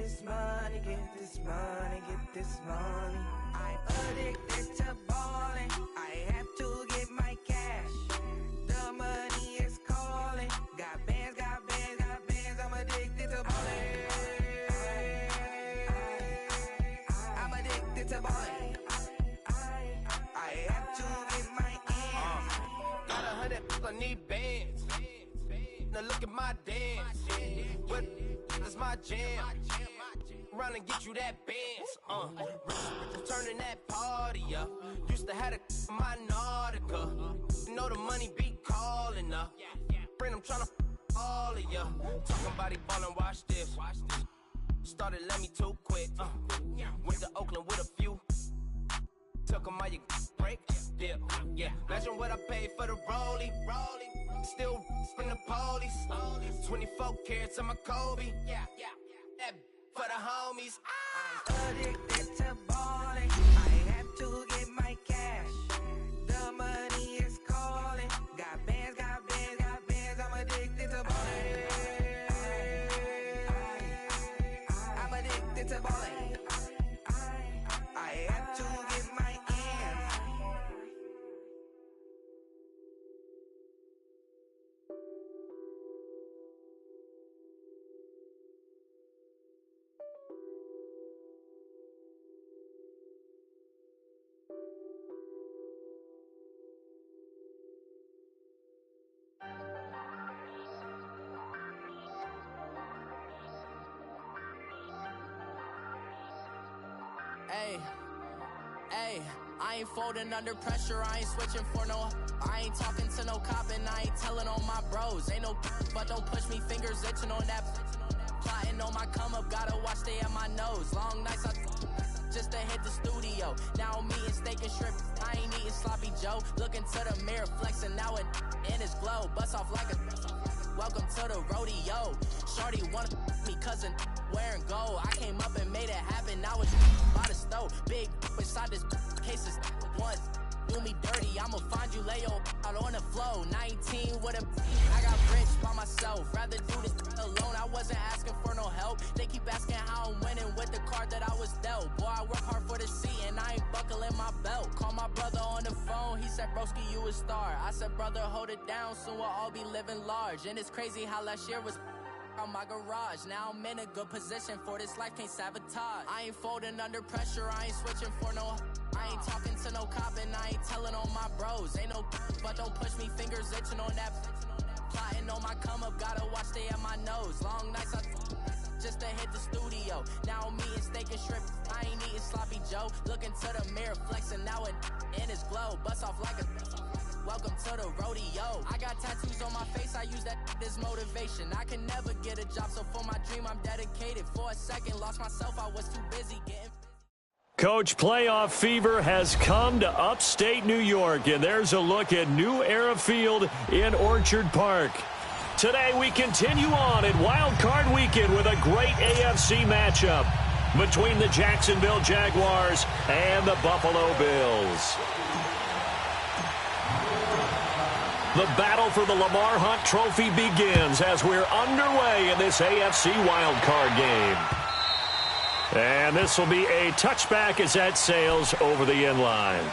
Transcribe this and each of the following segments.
this money, get this money, get this money. I'm addicted to balling. I have to get my cash. The money is calling. Got bands, got bands, got bands. I'm addicted to balling. I'm addicted to balling. I have to get my ends. Got 100, I need bands. Now look at my dance. What is my jam? Run and get you that bands. Turning that party up. Used to have a my Nautica. You know the money be calling up. Friend, I'm tryna all of ya. Talking about he ballin', watch this. Started let me too quick. Went to Oakland with a few. Took 'em all you break. Dip. Yeah. Imagine what I paid for the rollie. Still from the police. 24 carats on my Kobe. Yeah. That for the homies. I'm addicted to balling. I have to get my cash. The money is calling. Got bands, got bands, got bands. I'm addicted to balling. I'm addicted to balling. I have to get my ends. Hey, I ain't folding under pressure, I ain't switching for no. I ain't talking to no cop and I ain't telling on my bros. Ain't no but don't push me, fingers itching on that. Plotting on my come up, gotta watch stay at my nose. Long nights I just to hit the studio. Now I'm eating steak and shrimp, I ain't eating sloppy Joe. Looking to the mirror, flexing now it in his glow. Bust off like a welcome to the rodeo. Shorty wanna me cousin wearing gold. I came up and made it happen. Now it's by the stove. Big inside this cases once. Do me dirty, I'ma find you lay your out on the floor. 19 with a I got rich by myself. Rather do this alone. I wasn't asking for no help. They keep asking how I'm winning with the card that I was dealt. Boy, I work hard for the seat and I ain't buckling my belt. Call my brother on the phone. He said, broski, you a star. I said, brother, hold it down. Soon we'll all be living large. And it's crazy how last year was on my garage. Now I'm in a good position for this life, can't sabotage. I ain't folding under pressure, I ain't switching for no. I ain't talking to no cop and I ain't telling on my bros. Ain't no but don't push me, fingers itching on that. Plotting on my come up, gotta watch stay at my nose. Long nights I just to hit the studio. Now I'm eating steak and shrimp, I ain't eating sloppy Joe. Looking to the mirror, flexing now it in his glow. Bust off like a welcome to the rodeo. I got tattoos on my face, I use that as motivation. I can never get a job, so for my dream I'm dedicated. For a second, lost myself, I was too busy getting. Coach, playoff fever has come to upstate New York, and there's a look at New Era Field in Orchard Park. Today we continue on in Wild Card Weekend with a great AFC matchup between the Jacksonville Jaguars and the Buffalo Bills. The battle for the Lamar Hunt Trophy begins as we're underway in this AFC wildcard game. And this will be a touchback as that sails over the end line.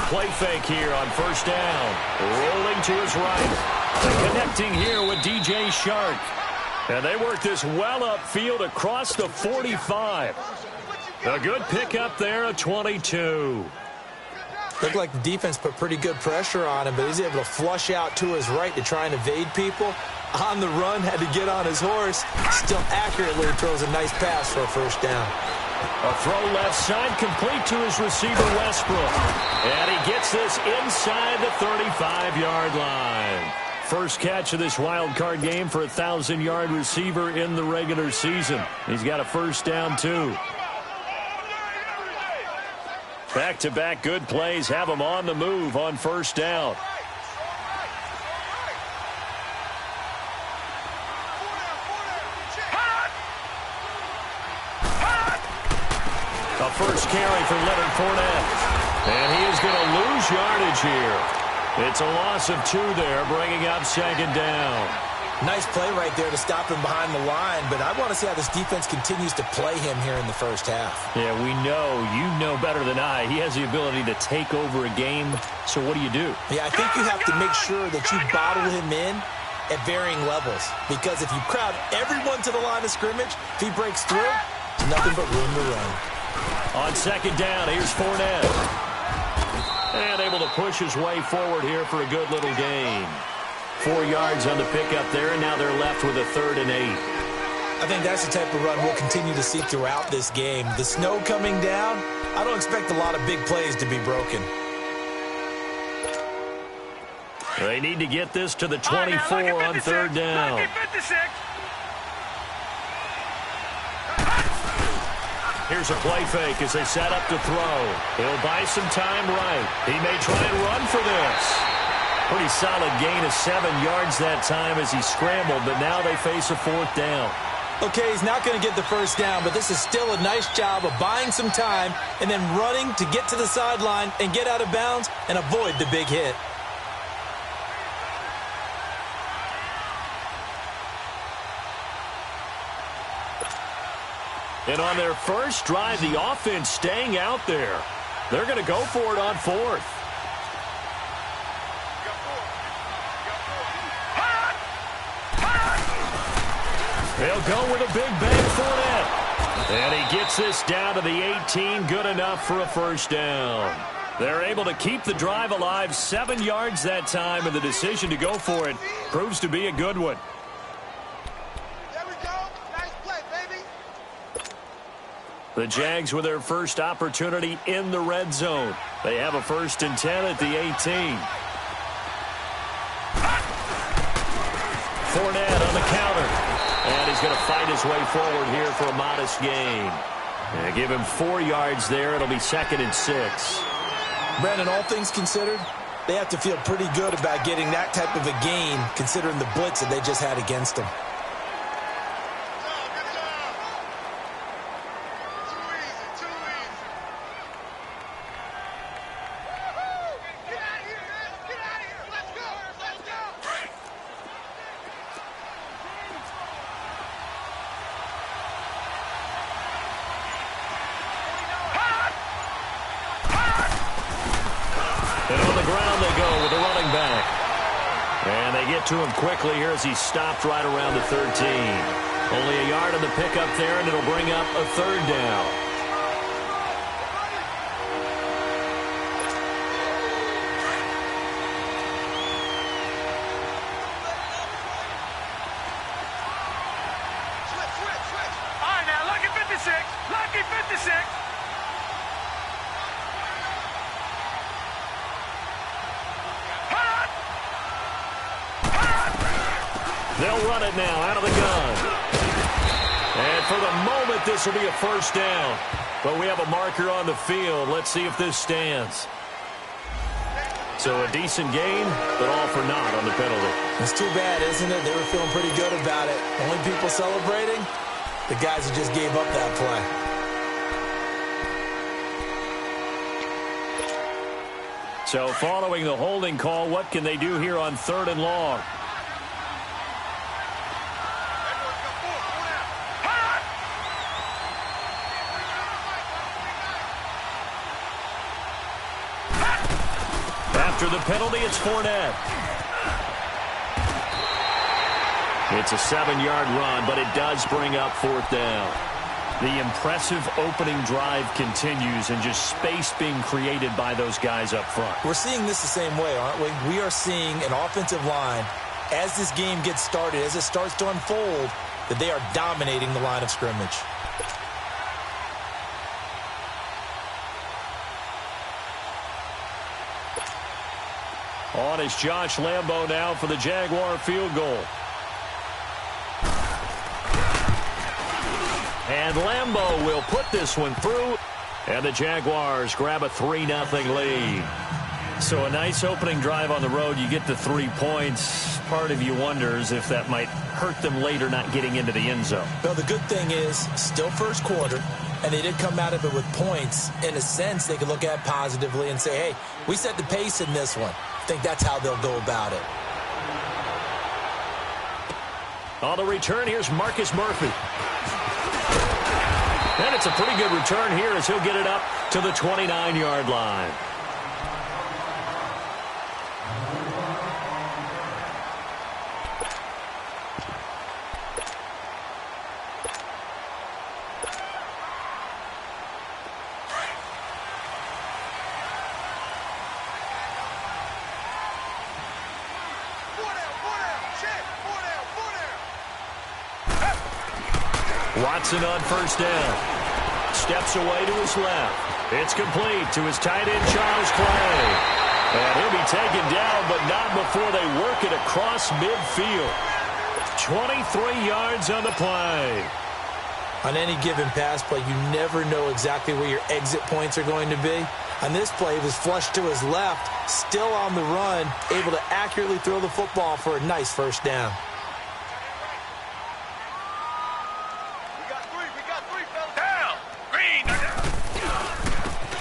Play fake here on first down. Rolling to his right. And connecting here with DJ Shark. And they work this well upfield across the 45. A good pickup there at 22. Looked like the defense put pretty good pressure on him, but he's able to flush out to his right to try and evade people. On the run, had to get on his horse. Still accurately throws a nice pass for a first down. A throw left side complete to his receiver, Westbrook. And he gets this inside the 35-yard line. First catch of this wild card game for a 1,000-yard receiver in the regular season. He's got a first down, too. Back-to-back good plays have them on the move on first down. A first carry for Leonard Fournette. And he is going to lose yardage here. It's a loss of 2 there, bringing up second down. Nice play right there to stop him behind the line, but I want to see how this defense continues to play him here in the first half. Yeah, we know. You know better than I. He has the ability to take over a game, so what do you do? Yeah, I think you have to make sure that you bottle him in at varying levels, because if you crowd everyone to the line of scrimmage, if he breaks through, there's nothing but room to run. On second down, here's Fournette. And able to push his way forward here for a good little gain. 4 yards on the pickup there, and now they're left with a 3rd and 8. I think that's the type of run we'll continue to see throughout this game. The snow coming down, I don't expect a lot of big plays to be broken. They need to get this to the 24 on 3rd down. Here's a play fake as they set up to throw. He'll buy some time right. He may try and run for this. Pretty solid gain of 7 yards that time as he scrambled, but now they face a 4th down. Okay, he's not going to get the first down, but this is still a nice job of buying some time and then running to get to the sideline and get out of bounds and avoid the big hit. And on their first drive, the offense staying out there. They're going to go for it on 4th. They'll go with a big bang Fournette. And he gets this down to the 18, good enough for a first down. They're able to keep the drive alive, 7 yards that time, and the decision to go for it proves to be a good one. There we go. Nice play, baby. The Jags with their first opportunity in the red zone. They have a 1st and 10 at the 18. Fournette on the counter. And he's going to fight his way forward here for a modest gain. And give him 4 yards there. It'll be 2nd and 6. Brandon, all things considered, they have to feel pretty good about getting that type of a gain considering the blitz that they just had against them. To him quickly here as he stopped right around the 13. Only a yard on the pickup there, and it'll bring up a 3rd down. Switch. All right, now, lucky 56. Lucky 56. They'll run it now out of the gun. And for the moment, this will be a first down. But we have a marker on the field. Let's see if this stands. So a decent gain, but all for naught on the penalty. It's too bad, isn't it? They were feeling pretty good about it. Only people celebrating, the guys who just gave up that play. So following the holding call, what can they do here on 3rd and long? After the penalty, it's Fournette. It's a 7-yard run, but it does bring up 4th down. The impressive opening drive continues, and just space being created by those guys up front. We're seeing this the same way, aren't we? We are seeing an offensive line, as this game gets started, as it starts to unfold, that they are dominating the line of scrimmage. On is Josh Lambo now for the Jaguar field goal. And Lambo will put this one through. And the Jaguars grab a 3-0 lead. So a nice opening drive on the road. You get the 3 points. Part of you wonders if that might hurt them later not getting into the end zone. Well, the good thing is, still first quarter, and they did come out of it with points. In a sense, they could look at it positively and say, hey, we set the pace in this one. I think that's how they'll go about it. On the return, here's Marcus Murphy. And it's a pretty good return here as he'll get it up to the 29-yard line. Watson on first down. Steps away to his left. It's complete to his tight end, Charles Clay. And he'll be taken down, but not before they work it across midfield. 23 yards on the play. On any given pass play, you never know exactly where your exit points are going to be. On this play, he was flushed to his left, still on the run, able to accurately throw the football for a nice first down.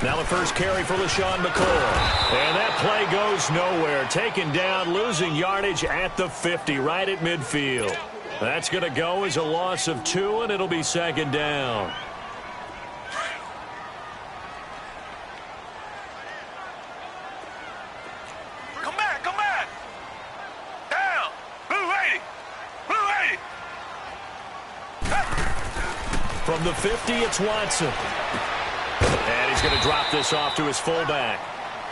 Now the first carry for LaShawn McCoy. And that play goes nowhere. Taken down, losing yardage at the 50, right at midfield. That's going to go as a loss of 2, and it'll be second down. Come back, come back. Down. Blue 80. From the 50, it's Watson. And he's going to drop this off to his fullback.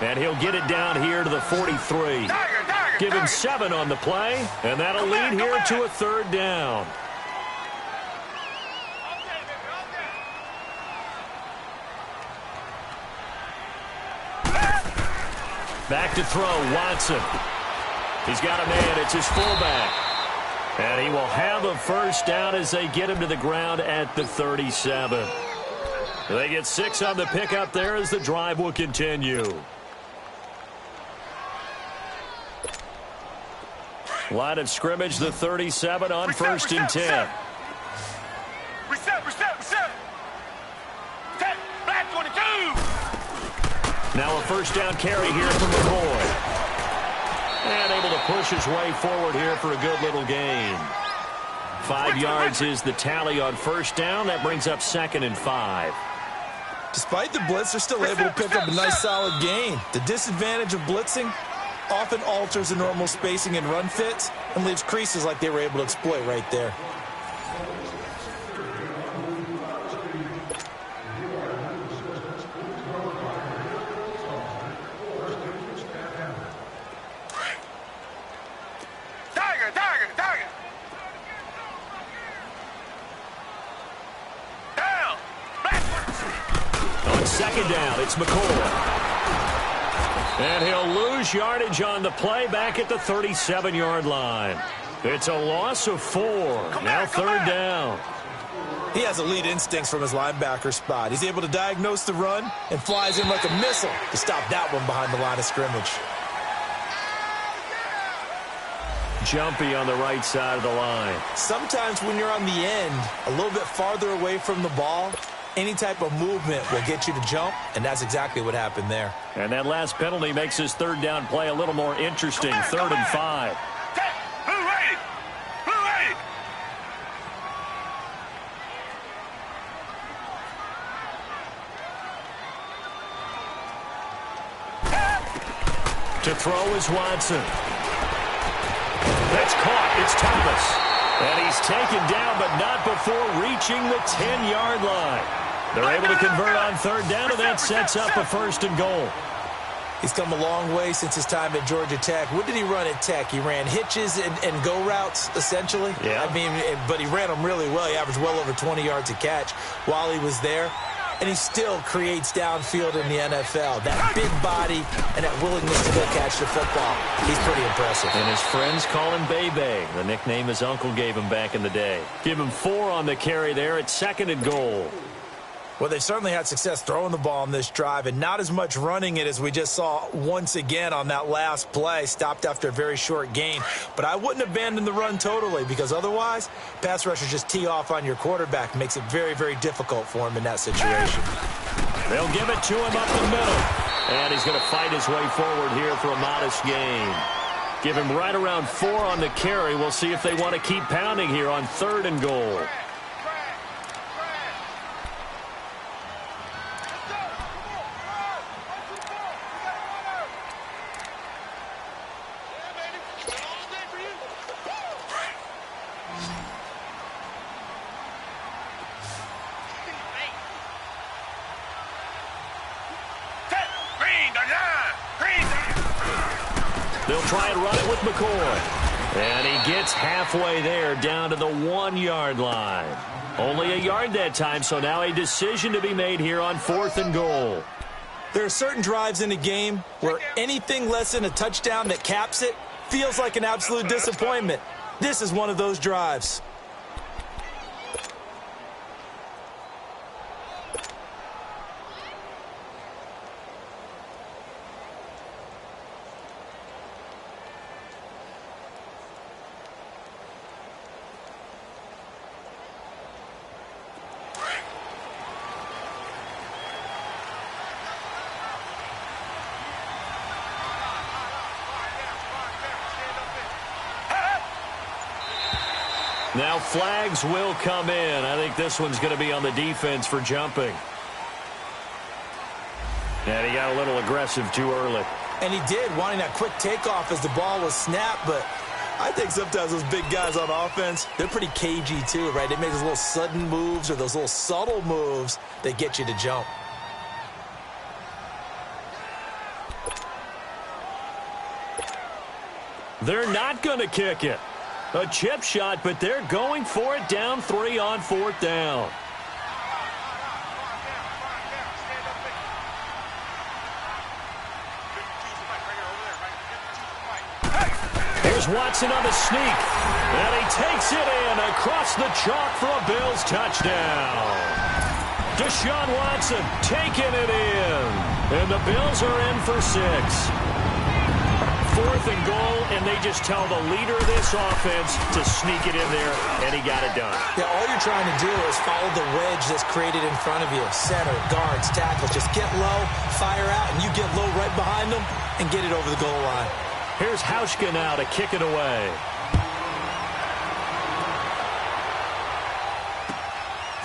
And he'll get it down here to the 43. Give him 7 on the play, and that'll lead here to a third down. Back to throw, Watson. He's got a man, it's his fullback. And he will have a first down as they get him to the ground at the 37. They get 6 on the pickup there as the drive will continue. Line of scrimmage, the 37 on first and 10. Reset. Black 22. Now a first down carry here from McCoy. And able to push his way forward here for a good little gain. 5 yards is the tally on first down. That brings up 2nd and 5. Despite the blitz, they're still able to pick up a nice solid gain. The disadvantage of blitzing often alters the normal spacing and run fits and leaves creases like they were able to exploit right there. Tiger. Down. On second down, it's McCoy. And he'll lose yardage on the play back at the 37-yard line. It's a loss of 4. Now third down. He has elite instincts from his linebacker spot. He's able to diagnose the run and flies in like a missile to stop that one behind the line of scrimmage. Jumpy on the right side of the line. Sometimes when you're on the end, a little bit farther away from the ball, any type of movement will get you to jump, and that's exactly what happened there. And that last penalty makes his third down play a little more interesting. 3rd and 5. To throw is Watson. That's caught. It's Thomas. And he's taken down, but not before reaching the 10-yard line. They're able to convert on third down, and that sets up a 1st and goal. He's come a long way since his time at Georgia Tech. What did he run at Tech? He ran hitches and go routes, essentially. Yeah. I mean, but he ran them really well. He averaged well over 20 yards a catch while he was there. And he still creates downfield in the NFL. That big body and that willingness to go catch the football. He's pretty impressive. And his friends call him Bebe, the nickname his uncle gave him back in the day. Give him 4 on the carry there at 2nd and goal. Well, they've certainly had success throwing the ball on this drive and not as much running it as we just saw once again on that last play. Stopped after a very short gain. But I wouldn't abandon the run totally because otherwise, pass rushers just tee off on your quarterback. Makes it very, very difficult for him in that situation. They'll give it to him up the middle. And he's going to fight his way forward here for a modest gain. Give him right around 4 on the carry. We'll see if they want to keep pounding here on 3rd and goal. They'll try and run it with McCoy. And he gets halfway there down to the 1-yard line. Only a yard that time, so now a decision to be made here on 4th and goal. There are certain drives in a game where anything less than a touchdown that caps it feels like an absolute disappointment. This is one of those drives. Now flags will come in. I think this one's going to be on the defense for jumping. And he got a little aggressive too early. And he did, wanting that quick takeoff as the ball was snapped. But I think sometimes those big guys on offense, they're pretty cagey too, right? They make those little sudden moves or those little subtle moves that get you to jump. They're not going to kick it. A chip shot, but they're going for it down 3 on 4th down. Here's Watson on the sneak. And he takes it in across the chalk for a Bills touchdown. Deshaun Watson taking it in. And the Bills are in for 6. 4th and goal, and they just tell the leader of this offense to sneak it in there, and he got it done. Yeah, all you're trying to do is follow the wedge that's created in front of you. Center, guards, tackles. Just get low, fire out, and you get low right behind them and get it over the goal line. Here's Hauschka now to kick it away.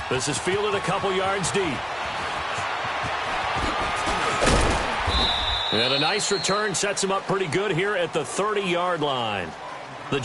This is fielded a couple yards deep. And a nice return sets him up pretty good here at the 30-yard line. The